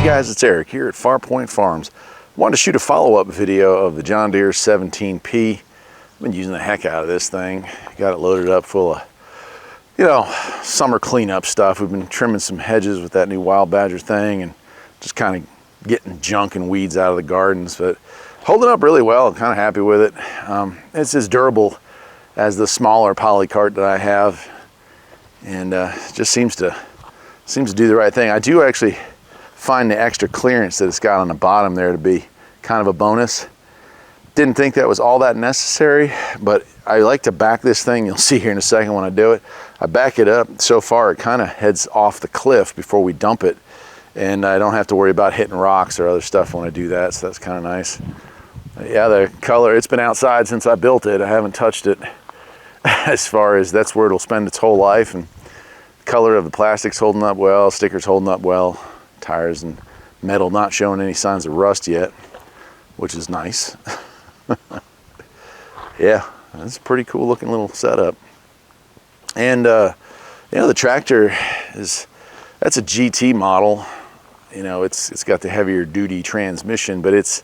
Hey guys, it's Eric here at Farpoint Farms. Wanted to shoot a follow-up video of the John Deere 17P. I've been using the heck out of this thing. Got it loaded up full of, summer cleanup stuff. We've been trimming some hedges with that new wild badger thing and just kind of getting junk and weeds out of the gardens, but holding up really well. I'm kind of happy with it. It's as durable as the smaller poly cart that I have, and just seems to do the right thing. I do actually find the extra clearance that it's got on the bottom there to be kind of a bonus. Didn't think that was all that necessary, but I like to back this thing. You'll see here in a second when I do it. I back it up. So far it kind of heads off the cliff before we dump it, and I don't have to worry about hitting rocks or other stuff when I do that, so that's kind of nice. Yeah, the color, it's been outside since I built it. I haven't touched it as far as that's where it'll spend its whole life, and the color of the plastic's holding up well, stickers holding up well, tires and metal not showing any signs of rust yet, which is nice. Yeah, that's a pretty cool looking little setup. And the tractor that's a GT model. It's got the heavier duty transmission, but it's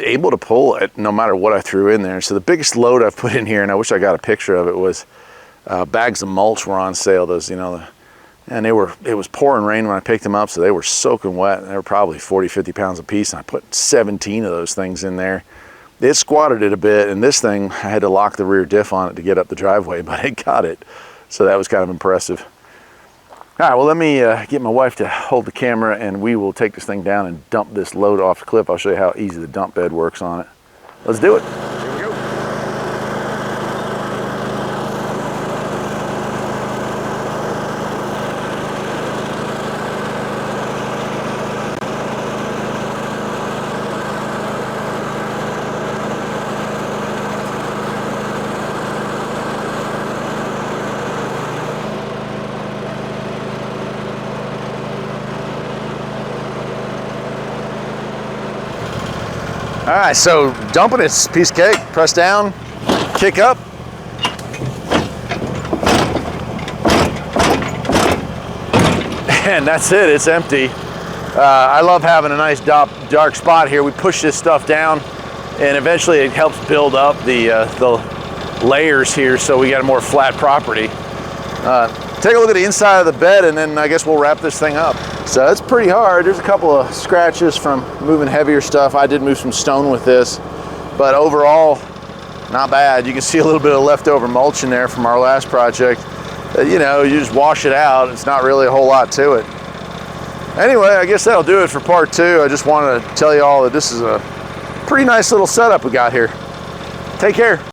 able to pull it no matter what I threw in there. So the biggest load I've put in here, and I wish I got a picture of it, was bags of mulch were on sale. Those, and it was pouring rain when I picked them up, so they were soaking wet. They were probably 40, 50 pounds a piece, and I put 17 of those things in there. It squatted it a bit, and this thing, I had to lock the rear diff on it to get up the driveway, but it got it. So that was kind of impressive. All right, well, let me get my wife to hold the camera, and we will take this thing down and dump this load off the cliff. I'll show you how easy the dump bed works on it. Let's do it. Here we go. All right, so dumping it's a piece of cake. Press down, kick up. And that's it, it's empty. I love having a nice dark spot here. We push this stuff down, and eventually it helps build up the layers here, so we got a more flat property. Take a look at the inside of the bed, and then I guess we'll wrap this thing up. So it's pretty hard. There's a couple of scratches from moving heavier stuff. I did move some stone with this, but overall, not bad. You can see a little bit of leftover mulch in there from our last project. You just wash it out. It's not really a whole lot to it. Anyway, I guess that'll do it for part 2. I just wanted to tell you all that this is a pretty nice little setup we got here. Take care.